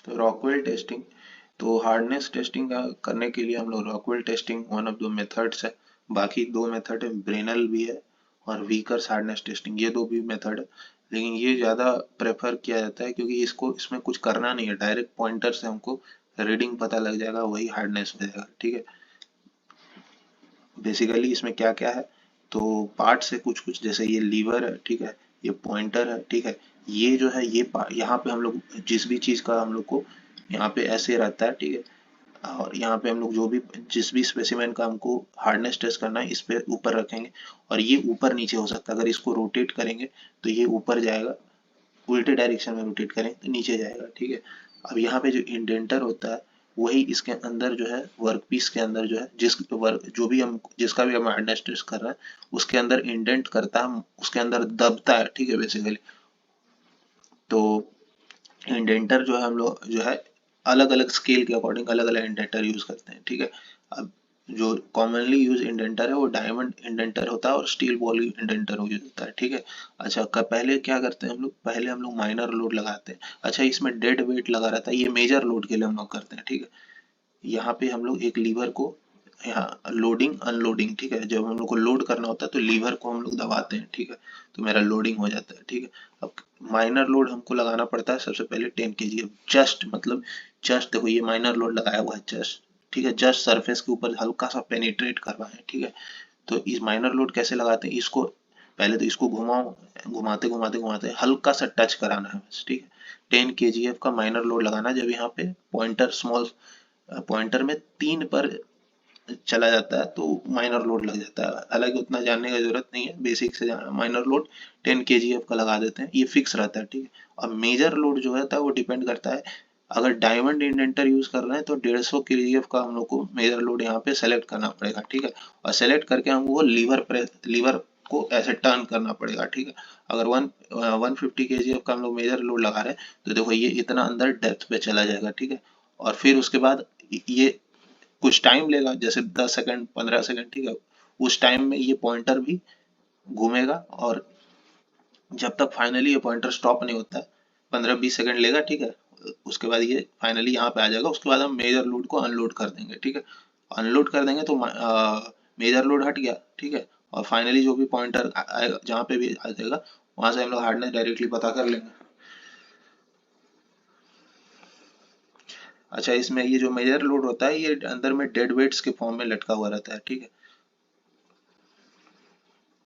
तो Rockwell testing, तो hardness testing करने के लिए हम लोग Rockwell testing one of the methods है। बाकी दो मेथड है, ब्रेनल भी है और वीकर्स हार्डनेस टेस्टिंग, ये दो भी मेथड है। लेकिन ये ज़्यादा प्रेफर किया जाता है क्योंकि इसको इसमें कुछ करना नहीं है, डायरेक्ट पॉइंटर से हमको रीडिंग पता लग जाएगा, वही हार्डनेस हो जाएगा। ठीक है, बेसिकली इसमें क्या क्या है, तो पार्ट से कुछ कुछ, जैसे ये लीवर है, ठीक है, ये पॉइंटर है, ठीक है, ये जो है ये यहाँ पे हम लोग जिस भी चीज़ का हम लोग को यहाँ पे ऐसे रहता है, ठीक है, और यहाँ पे हम लोग जो भी जिस भी स्पेसिमेन का हमको हार्डनेस टेस्ट करना है इस पे ऊपर रखेंगे, और ये ऊपर नीचे हो सकता है। अगर इसको रोटेट करेंगे तो ये ऊपर जाएगा, उल्टे डायरेक्शन में रोटेट करें तो नीचे जाएगा। ठीक है, अब यहाँ पे जो इंडेंटर होता है वही इसके अंदर जो है वर्क पीस के अंदर जो है जिस वर्क जो भी हम जिसका भी हम हार्डनेस टेस्ट कर रहे हैं उसके अंदर इंडेंट करता है, उसके अंदर दबता है। ठीक है, बेसिकली तो इंडेंटर जो है हम लोग जो है अलग अलग स्केल के अकॉर्डिंग अलग अलग इंडेंटर यूज करते हैं। ठीक है, अब जो कॉमनली यूज इंडेंटर है वो डायमंड इंडेंटर होता है और स्टील बॉल इंडेंटर यूज होता है। ठीक है, अच्छा पहले क्या करते हैं हम लोग, पहले हम लोग माइनर लोड लगाते हैं। अच्छा, इसमें डेड वेट लगा रहता है, ये मेजर लोड के लिए हम लोग करते हैं। ठीक है, यहाँ पे हम लोग एक लीवर को, यहाँ लोडिंग अनलोडिंग, ठीक है, जब हम लोग को लोड करना होता है तो लीवर को हम लोग दबाते हैं। ठीक है, तो मेरा लोडिंग हो जाता है। ठीक है, अब माइनर लोड हमको लगाना पड़ता है सबसे पहले 10 kg, जस्ट मतलब जस्ट देखो ये माइनर लोड लगाया हुआ है जस्ट, ठीक है, जस्ट सरफेस के ऊपर हल्का सा पेनिट्रेट कर रहा है। ठीक है, तो इस माइनर लोड कैसे लगाते हैं, इसको पहले तो इसको घुमाओ, घुमाते घुमाते घुमाते हल्का सा टच कराना है बस। ठीक है, 10 kgf का माइनर लोड लगाना है। जब यहाँ पे पॉइंटर स्मॉल पॉइंटर में 3 पर चला जाता है तो माइनर लोड लग जाता है। हालांकि उतना जानने का जरूरत नहीं है, बेसिक से माइनर लोड 10 kgf का लगा देते हैं, ये फिक्स रहता है। ठीक है, अब मेजर लोड जो रहता है वो डिपेंड करता है, अगर डायमंड इंडेंटर यूज कर रहे हैं तो 150 kgf का हम लोग को मेजर लोड यहाँ पे सेलेक्ट करना पड़ेगा। ठीक है, और सेलेक्ट करके हम वो लीवर को ऐसे टर्न करना पड़ेगा। ठीक है, अगर 150 kgf का हम लोग मेजर लोड लगा रहे हैं तो देखो ये इतना अंदर डेप्थ पे चला जाएगा। ठीक है, और फिर उसके बाद ये कुछ टाइम लेगा, जैसे 10 सेकंड 15 सेकंड। ठीक है, उस टाइम में ये पॉइंटर भी घूमेगा, और जब तक फाइनली ये पॉइंटर स्टॉप नहीं होता है 15-20 सेकंड लेगा। ठीक है, उसके बाद ये फाइनली यहाँ पे आ जाएगा, उसके बाद हम मेजर लोड को अनलोड कर देंगे। ठीक है, अनलोड कर देंगे तो मेजर लोड हट गया। ठीक है, और फाइनली जो भी पॉइंटर आएगा जहाँ पे भी आ जाएगा वहां से हम लोग हार्डनेस डायरेक्टली पता कर लेंगे। अच्छा, इसमें ये जो मेजर लोड होता है ये अंदर में डेड वेट्स के फॉर्म में लटका हुआ रहता है। ठीक है,